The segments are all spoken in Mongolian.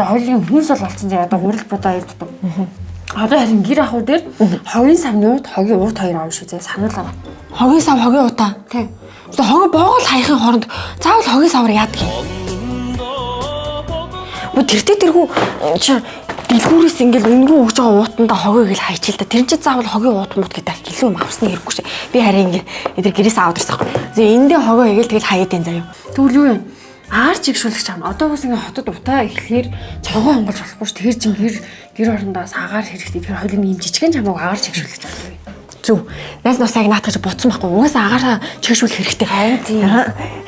За хоёрын хүнс бол болсон зэ одоо гурил бодоо аюул дутав. Одоо харин гэр ахуй дээр хогийн савны урд хогийн урд хоёр авна шүү зэ сануулаа. Хогийн сав хогийн удаа. Тий. Одоо хогоо боогол хаяхын хооронд заавал хогийн савар яадаг юм. Тэргүү чи дэлгүүрээс ингээл өнгөө өгж байгаа уутанда хогёог л хайчил та. Тэр чинь заавал хогийн уут мут гэдэг илүү юм авсны хэрэггүй шээ. Би харин ингээ эдгээр гэрээс аваад ирсэн байхгүй. Тэгээ эндээ хогоо игээл тэгэл хаяад энэ заяа. Тэгвэл юу юм? Аар чигшүүлэгч аана. Одоо бас ингээ хотод утаа ихлэхээр цогоо хонголж болохгүй ш. Тэр чин гэр орондоос агаар хэрэгтэй. Тэр хоёулын юм жижигэн чамайг агаар чигшүүлэгч аана. Зүг. Найс нусайг наатгаж бодсон байхгүй. Угаасаа агаараа чигшүүлэх хэрэгтэй.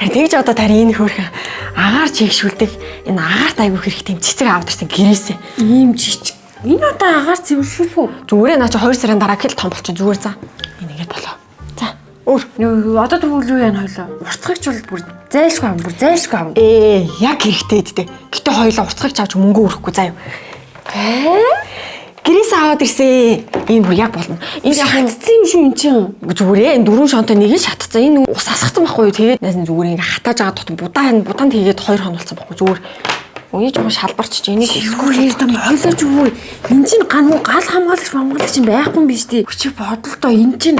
Тэгж одоо тари энэ хөөрхөн агаар чигшүүлдэг энэ агаарт айгүй хэрэгтэй юм цэцэг аваад ирсэн гэрээсээ. Ийм жижиг. Энэ одоо агаар цэвэршүүлэх үү? Зүгээрээ наа чи 2 сарын дараа хэл том болчих зүгээр за. Энэ ингэж болоо. За. Өөр. Одоо тэгвэл юу яана хойлоо. Урцгагч бол бүр зайлшгүй ам, бүр зайлшгүй ам. Яг хэрэгтэй дээ. Гэтэ хоёлоо урцгагч авч мөнгө өрөхгүй заа юу. Гэрээс аваад ирсэн. Энэ бүр яг болно. Энэ яг хатцсан юм шүү эн чинь. Зүгээрээ энэ 4 шонтой нэг л шатцсан. Энэ ус асгацсан байхгүй юу? Тэгээд найс зүгээр ингээ хатааж байгаа тутам будаанд хийгээд 2 хон болсон байхгүй зүгээр. Үний жоохон шалбарч чи энийг зүгээр юм хойлооч юу. Энд чинь гал хамгаалагч чинь байхгүй юм биш тий. Чи бодлоо энэ чинь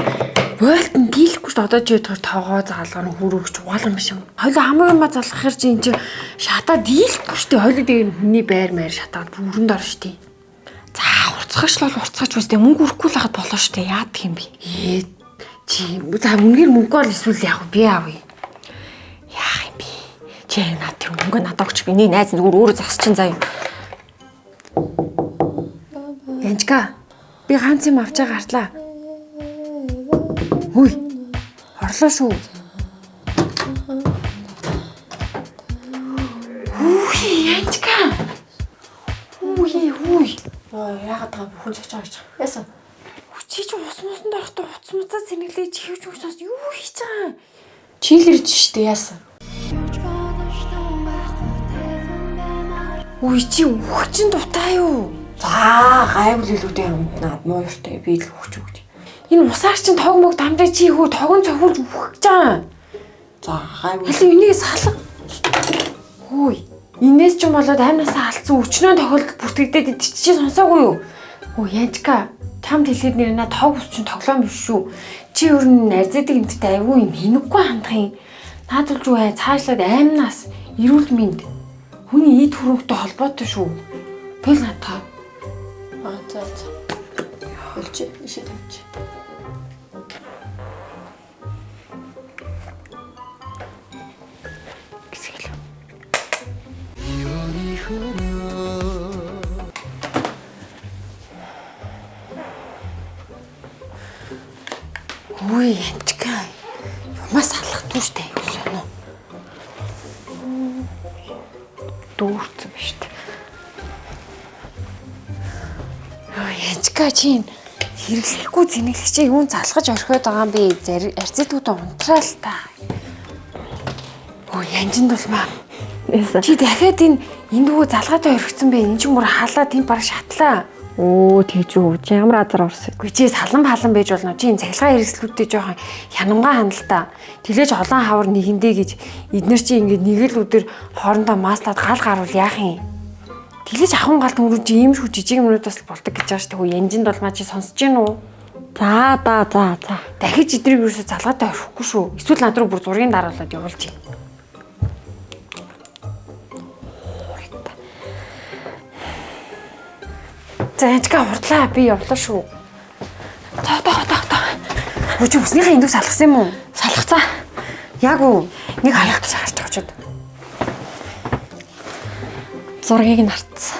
бойлтон дийлэхгүй шүү дээ. Одоо чи тоогоо заалгаа нь хүрүүгч угаалган биш юм. Хойлоо хамаагүй ма залхахэр чи энэ чинь шатаа дийлэхгүй шүү дээ. Хойлоо тэгээ хүний байр шатаад бүрэн дор шүү дээ. За урцгагч л урцгагч үстэй мөнгө өрөхгүй л хахад болоо шүү дээ. Яадаг юм бэ? Чи за үнээр мөнгө бол эсвэл яг би авъя. Яах юм бэ? Чи наад тэр мөнгө надад өгч би нэг найз зүгээр өөрөө засчин заа юу. Янчка би ганц юм авчаа гартлаа. Хүй. Орлоо шүү. Хүй янчка. Хүй. Яагаад та бүхэн зогч байгаа гэж. Яасан? Чи ус муусан дорохтой уцмуцаа зэнэглээ чихвч усаас юу хийж байгаа? Чилэрч штэ яасан? Чи үхчин дутаа юу? За гайвал илүүдээ амтнаа муу ёртой би л өгч өгч. Энэ усаар чин тог мог дамжаа чи хөө тогон цохилж үхэж байгаа. За гайвал энийг салга. Хөөе. Инээс ч юм болоод амнасаа алдсан өчнөө тохиолдол бүртгэгдээд чи сонсоогүй юу? Янчка чамд хэлээд нэрнэ тог ус чин тоглоом биш шүү. Чи ер нь арзадаг юмтай айгүй юм хинэггүй хандах юм. Наадвал юу цаашлаад амнаас эрүүл мэнд хүний эд хөрөнгөтэй холбоотой шүү. Тэл натаа. За. Болчих ишээ тавьчих. Ой янчка. Юмас алах түүштэй юу соно. Дүүрцэн биш үү? Янчка чи хэрэглэхгүй зэнэглэгчээ юун залгаж орхиод байгаа юм бэ? Арцидгуудаа унтраал та. Янжинд болмаа. Чи дахиад энэ дүү залгаатай орхицсан бэ? Энэ ч мөр халаа тийм баг шатлаа. Тэгж үү. Чи ямар азар орсон? Чи салан байж болно. Чи энэ цахилгаан хэрэгслүүдтэй жоохон хянамгаа ханалтаа. Тэглэж олон хавар нэгэндээ гэж эднэр чи ингээд нэг л өдөр хоорондоо маслаад гал гарвал яах юм? Тэглэж ахын галт мөрөж ийм шүү жижиг юмнуудаас л болдог гэж байгаа шүү дээ. Янжинд болмаа чи сонсож гин үү? За. Дахиж эдрийг юусоо залгаатай орхихгүй шүү. Эсвэл над руу бүр зургийг дараалаад явуулчих. За янчка хурдлаа би явлаа шүү. Чи үснийхээ эндүү салгасан юм уу? Салгацаа. Яг уу. Нэг харах гэж харж очоод. Зургийг нь хартсан.